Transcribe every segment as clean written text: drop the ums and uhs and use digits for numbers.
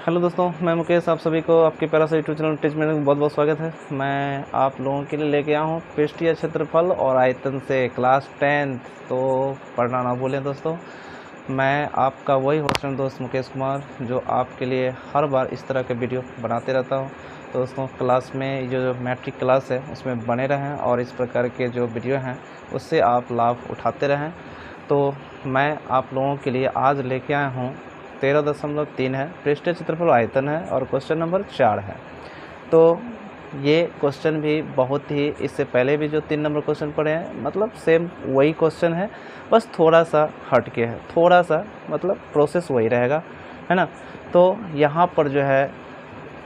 Hello दोस्तों, मैं मुकेश। आप सभी को आपके प्यारा सा यूट्यूब चैनल टीच में बहुत बहुत स्वागत है। मैं आप लोगों के लिए लेके आया हूँ पृष्ठीय क्षेत्रफल और आयतन से क्लास 10। तो पढ़ना ना भूलें दोस्तों। मैं आपका वही हॉस्टल दोस्त मुकेश कुमार, जो आपके लिए हर बार इस तरह के वीडियो बनाते रहता हूँ। तो दोस्तों, क्लास में जो मैट्रिक क्लास है उसमें बने रहें और इस प्रकार के जो वीडियो हैं उससे आप लाभ उठाते रहें। तो मैं आप लोगों के लिए आज लेके आया हूँ 13.3 है, पृष्ठीय क्षेत्रफल आयतन है और क्वेश्चन नंबर 4 है। तो ये क्वेश्चन भी बहुत ही, इससे पहले भी जो 3 नंबर क्वेश्चन पढ़े हैं मतलब सेम वही क्वेश्चन है, बस थोड़ा सा हट के है, थोड़ा सा मतलब प्रोसेस वही रहेगा, है ना। तो यहाँ पर जो है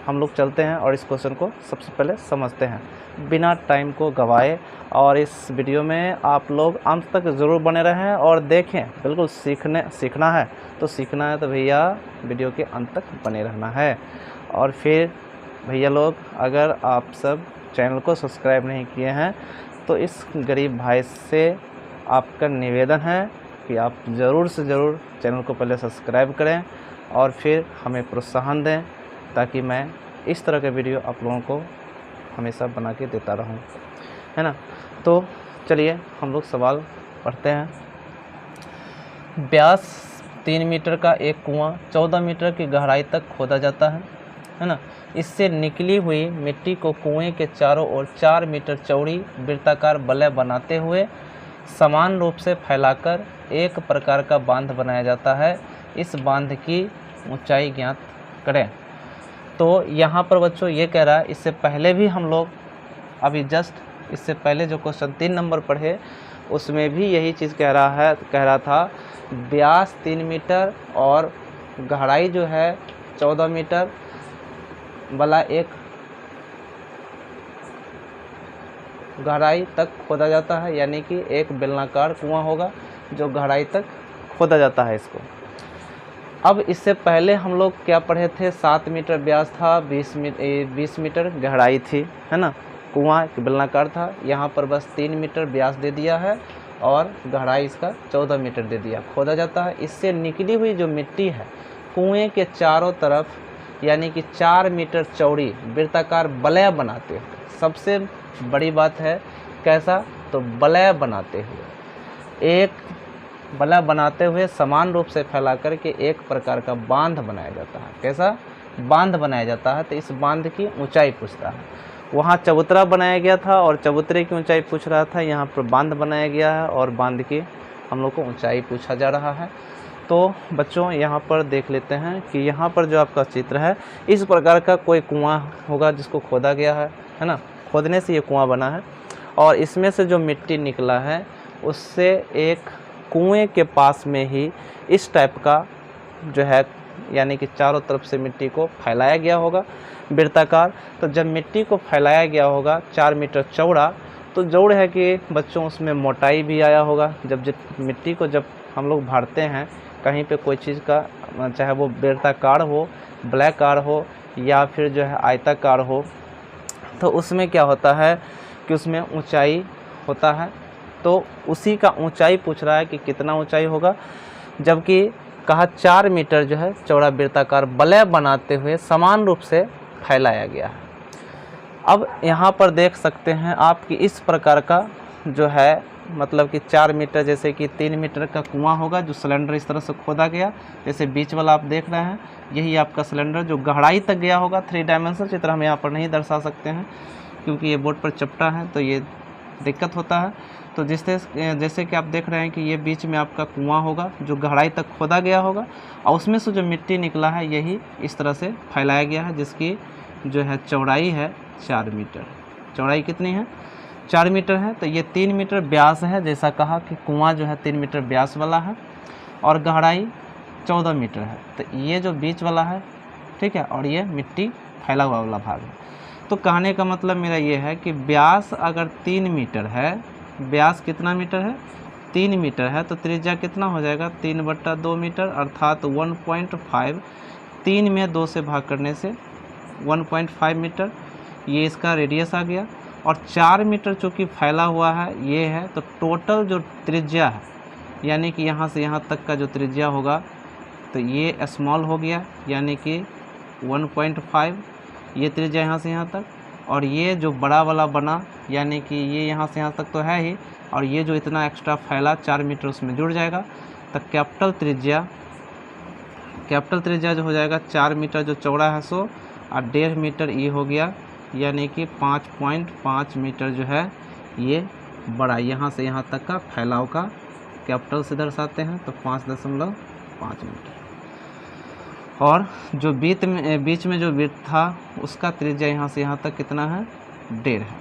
हम लोग चलते हैं और इस क्वेश्चन को सबसे पहले समझते हैं बिना टाइम को गवाए। और इस वीडियो में आप लोग अंत तक ज़रूर बने रहें और देखें। बिल्कुल सीखना है तो भैया वीडियो के अंत तक बने रहना है। और फिर भैया लोग, अगर आप सब चैनल को सब्सक्राइब नहीं किए हैं तो इस गरीब भाई से आपका निवेदन है कि आप ज़रूर से ज़रूर चैनल को पहले सब्सक्राइब करें और फिर हमें प्रोत्साहन दें, ताकि मैं इस तरह के वीडियो आप लोगों को हमेशा बना के देता रहूं, है ना। तो चलिए हम लोग सवाल पढ़ते हैं। व्यास 3 मीटर का एक कुआं 14 मीटर की गहराई तक खोदा जाता है ना। इससे निकली हुई मिट्टी को कुएं के चारों ओर 4 मीटर चौड़ी वृत्ताकार वलय बनाते हुए समान रूप से फैलाकर एक प्रकार का बांध बनाया जाता है। इस बांध की ऊंचाई ज्ञात करें। तो यहाँ पर बच्चों ये कह रहा है, इससे पहले भी हम लोग अभी जस्ट इससे पहले जो क्वेश्चन 3 नंबर पढ़े उसमें भी यही चीज़ कह रहा था। व्यास 3 मीटर और गहराई जो है 14 मीटर वाला एक गहराई तक खोदा जाता है, यानी कि एक बेलनाकार कुआं होगा जो गहराई तक खोदा जाता है इसको। अब इससे पहले हम लोग क्या पढ़े थे, 7 मीटर व्यास था, 20 मीटर गहराई थी, है ना। कुआं बेलनाकार था, यहाँ पर बस 3 मीटर व्यास दे दिया है और गहराई इसका 14 मीटर दे दिया। खोदा जाता है। इससे निकली हुई जो मिट्टी है कुएं के चारों तरफ, यानी कि 4 मीटर चौड़ी वृत्ताकार वलय बनाते हुए, सबसे बड़ी बात है कैसा, तो वलय बनाते हुए, एक वलय बनाते हुए समान रूप से फैला करके एक प्रकार का बांध बनाया जाता है। कैसा बांध बनाया जाता है, तो इस बांध की ऊंचाई पूछता है। वहाँ चबूतरा बनाया गया था और चबूतरे की ऊंचाई पूछ रहा था, यहाँ पर बांध बनाया गया है और बांध की हम लोग को ऊंचाई पूछा जा रहा है। तो बच्चों यहाँ पर देख लेते हैं कि यहाँ पर जो आपका चित्र है, इस प्रकार का कोई कुआं होगा जिसको खोदा गया है ना। खोदने से ये कुआं बना है और इसमें से जो मिट्टी निकला है उससे एक कुएं के पास में ही इस टाइप का जो है, यानी कि चारों तरफ से मिट्टी को फैलाया गया होगा वृत्ताकार। तो जब मिट्टी को फैलाया गया होगा 4 मीटर चौड़ा, तो जोड़ है कि बच्चों उसमें मोटाई भी आया होगा। जब मिट्टी को जब हम लोग भरते हैं कहीं पे कोई चीज़ का, चाहे वो वृत्ताकार हो, ब्लैकार हो या फिर जो है आयताकार हो, तो उसमें क्या होता है कि उसमें ऊंचाई होता है। तो उसी का ऊंचाई पूछ रहा है कि कितना ऊंचाई होगा, जबकि कहा 4 मीटर जो है चौड़ा वृत्ताकार वलय बनाते हुए समान रूप से फैलाया गया है। अब यहाँ पर देख सकते हैं आप कि इस प्रकार का जो है, मतलब कि 4 मीटर, जैसे कि 3 मीटर का कुआं होगा जो सिलेंडर इस तरह से खोदा गया, जैसे बीच वाला आप देख रहे हैं, यही आपका सिलेंडर जो गहराई तक गया होगा। 3 डायमेंशनल चित्र हम यहाँ पर नहीं दर्शा सकते हैं क्योंकि ये बोर्ड पर चपटा है, तो ये दिक्कत होता है। तो जैसे कि आप देख रहे हैं कि ये बीच में आपका कुआं होगा जो गहराई तक खोदा गया होगा और उसमें से जो मिट्टी निकला है यही इस तरह से फैलाया गया है, जिसकी जो है चौड़ाई है 4 मीटर। चौड़ाई कितनी है, 4 मीटर है। तो ये 3 मीटर व्यास है, जैसा कहा कि कुआं जो है 3 मीटर व्यास वाला है और गहराई 14 मीटर है। तो ये जो बीच वाला है, ठीक है, और ये मिट्टी फैला हुआ वाला भाग है। तो कहने का मतलब मेरा ये है कि व्यास अगर 3 मीटर है, व्यास कितना मीटर है, 3 मीटर है, तो त्रिज्या कितना हो जाएगा, 3/2 मीटर, अर्थात 1.5। 3 में 2 से भाग करने से 1.5 मीटर, ये इसका रेडियस आ गया। और 4 मीटर चूँकि फैला हुआ है ये है, तो टोटल जो त्रिज्या है, यानी कि यहाँ से यहाँ तक का जो त्रिज्या होगा, तो ये स्मॉल हो गया, यानी कि 1.5, ये त्रिज्या यहाँ से यहाँ तक, और ये जो बड़ा वाला बना यानी कि ये यहाँ से यहाँ तक तो है ही, और ये जो इतना एक्स्ट्रा फैला 4 मीटर उसमें जुड़ जाएगा, तो कैपिटल त्रिज्या जो हो जाएगा 4 मीटर जो चौड़ा है सो, और 1.5 मीटर ये हो गया, यानी कि 5.5 मीटर जो है ये बड़ा यहाँ से यहाँ तक का फैलाव का कैपिटल से दर्शाते हैं, तो 5.5 मीटर। और जो बीच में जो वृत्त था उसका त्रिज्या यहाँ से यहाँ तक कितना है, 1.5 है।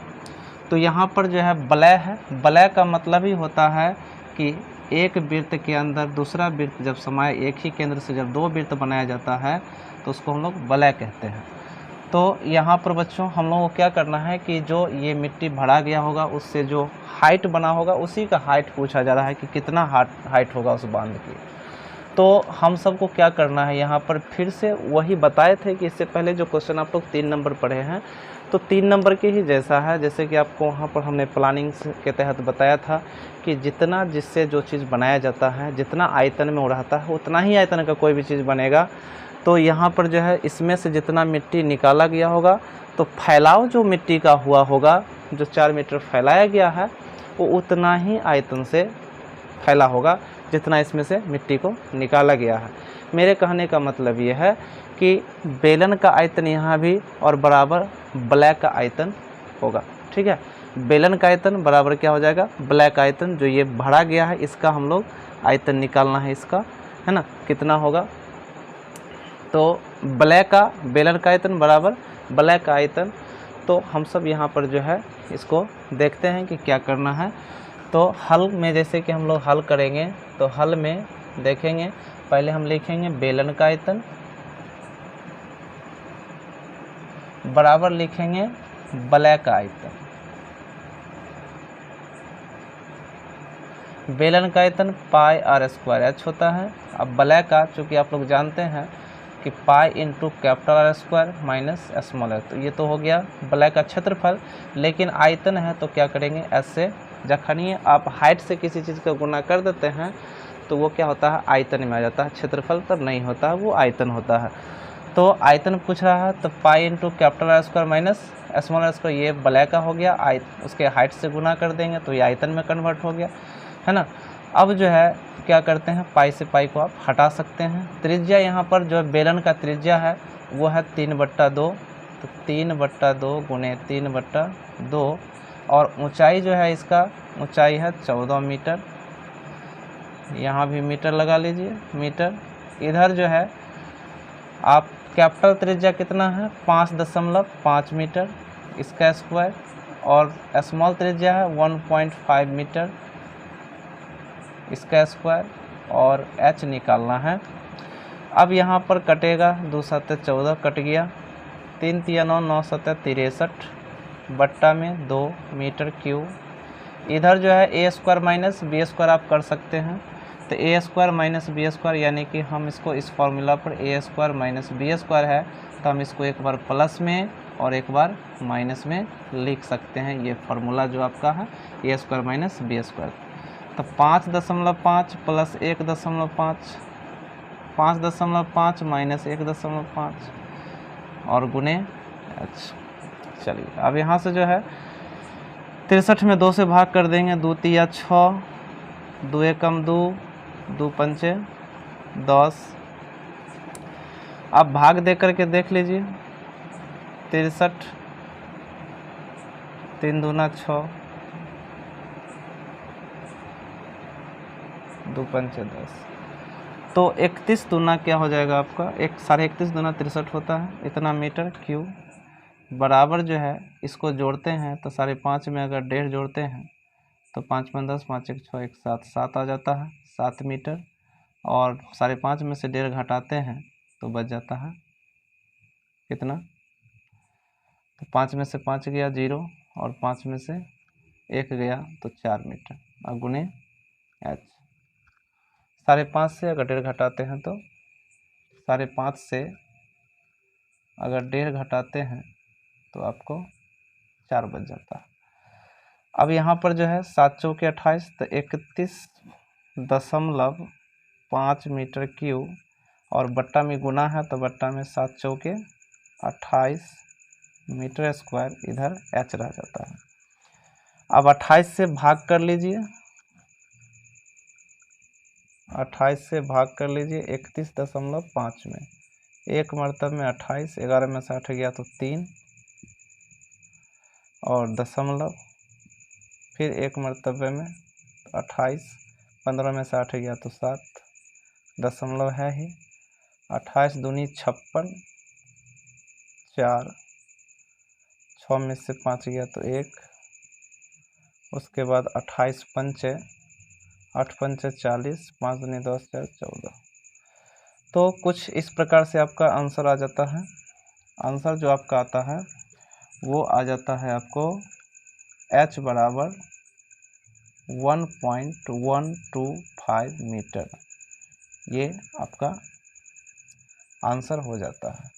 तो यहाँ पर जो है वलय है, वलय का मतलब ही होता है कि एक वृत्त के अंदर दूसरा वृत्त जब समाये, एक ही केंद्र से जब 2 वृत्त बनाया जाता है तो उसको हम लोग वलय कहते हैं। तो यहाँ पर बच्चों हम लोगों को क्या करना है कि जो ये मिट्टी भरा गया होगा उससे जो हाइट बना होगा उसी का हाइट पूछा जा रहा है कि कितना हाइट होगा उस बांध की। तो हम सबको क्या करना है, यहाँ पर फिर से वही बताए थे कि इससे पहले जो क्वेश्चन आप लोग 3 नंबर पढ़े हैं, तो 3 नंबर के ही जैसा है, जैसे कि आपको वहाँ पर हमने प्लानिंग के तहत बताया था कि जितना जिससे जो चीज़ बनाया जाता है, जितना आयतन में उड़ाता है उतना ही आयतन का कोई भी चीज़ बनेगा। तो यहाँ पर जो है इसमें से जितना मिट्टी निकाला गया होगा तो फैलाव जो मिट्टी का हुआ होगा, जो 4 मीटर फैलाया गया है वो उतना ही आयतन से फैला होगा जितना इसमें से मिट्टी को निकाला गया है। मेरे कहने का मतलब ये है कि बेलन का आयतन यहाँ भी और बराबर ब्लैक का आयतन होगा, ठीक है। बेलन का आयतन बराबर क्या हो जाएगा, ब्लैक आयतन, जो ये भरा गया है इसका हम लोग आयतन निकालना है इसका, है ना, कितना होगा। तो ब्लैक का बेलन का आयतन बराबर ब्लैक का आयतन। तो हम सब यहाँ पर जो है इसको देखते हैं कि क्या करना है। तो हल में जैसे कि हम लोग हल करेंगे तो हल में देखेंगे, पहले हम लिखेंगे बेलन का आयतन बराबर लिखेंगे ब्लैक का आयतन। बेलन का आयतन पाई आर स्क्वायर एच होता है। अब ब्लैक का चूँकि आप लोग जानते हैं कि पाई into capital R square minus small है, तो ये तो हो गया ब्लैक का क्षेत्रफल। लेकिन आयतन है तो क्या करेंगे, ऐसे जखनी आप हाइट से किसी चीज़ का गुना कर देते हैं तो वो क्या होता है, आयतन में आ जाता है, क्षेत्रफल पर नहीं होता है, वो आयतन होता है। तो आयतन पूछ रहा है तो pi into capital R square minus small R square, ये ब्लैक का हो गया, उसके हाइट से गुना कर देंगे तो ये आयतन में कन्वर्ट हो गया, है ना। अब जो है क्या करते हैं, पाई से पाई को आप हटा सकते हैं। त्रिज्या यहाँ पर जो बेलन का त्रिज्या है वो है 3/2, तो 3/2 गुने 3/2, और ऊंचाई जो है इसका ऊंचाई है 14 मीटर, यहाँ भी मीटर लगा लीजिए मीटर। इधर जो है आप कैपिटल त्रिज्या कितना है 5.5 मीटर इसका स्क्वायर, और स्मॉल त्रिज्या है 1.5 मीटर इसका स्क्वायर, और h निकालना है। अब यहाँ पर कटेगा 2 7 14 कट गया, 3 3 9 9 7 63 बट्टा में 2 मीटर क्यूब। इधर जो है ए स्क्वायर माइनस बी स्क्वायर आप कर सकते हैं, तो ए स्क्वायर माइनस बी स्क्वायर यानी कि हम इसको इस फॉर्मूला पर ए स्क्वायर माइनस बी स्क्वायर है तो हम इसको एक बार प्लस में और एक बार माइनस में लिख सकते हैं। ये फार्मूला जो आपका है ए स्क्वायर माइनस बी स्क्वायर, तो 5.5 प्लस 1.5, 5.5 माइनस 1.5 और गुने h। चलिए अब यहाँ से जो है 63 में 2 से भाग कर देंगे, 2 3 6, 2 एकम 2, 2 पंचे 10। अब भाग दे करके देख लीजिए, 63 3 दूना 6, 2 पंचे 10, तो 31 दूना क्या हो जाएगा आपका, 31.5 दूना 63 होता है, इतना मीटर क्यूब। बराबर जो है इसको जोड़ते हैं तो 5.5 में अगर 1.5 जोड़ते हैं तो 5 5 10, 5 1 6 1 7, 7 आ जाता है 7 मीटर, और 5.5 में से 1.5 घटाते हैं तो बच जाता है कितना, तो 5 में से 5 गया 0 और 5 में से 1 गया तो 4 मीटर, और गुने h। 5.5 से अगर 1.5 घटाते हैं तो 5.5 से अगर 1.5 घटाते हैं तो आपको 4 बच जाता है। अब यहाँ पर जो है 7 चौके 28, तो 31.5 मीटर क्यूब और बट्टा में गुना है तो बट्टा में 7 चौके 28 मीटर स्क्वायर इधर h रह जाता है। अब 28 से भाग कर लीजिए, 28 से भाग कर लीजिए 31.5 में, एक मरतब में 28, 11 में से 8 गया तो 3 और दशमलव, फिर एक मरतबे में 28, 15 में से 8 गया तो 7, दशमलव है ही, 28 दूनी 56, 4, 6 में से 5 गया तो 1, उसके बाद 28 पंचे 8 पंचे 40, 5 दूनी 10, 4, 14। तो कुछ इस प्रकार से आपका आंसर आ जाता है। आंसर जो आपका आता है वो आ जाता है आपको h बराबर 1.125 मीटर, ये आपका आंसर हो जाता है।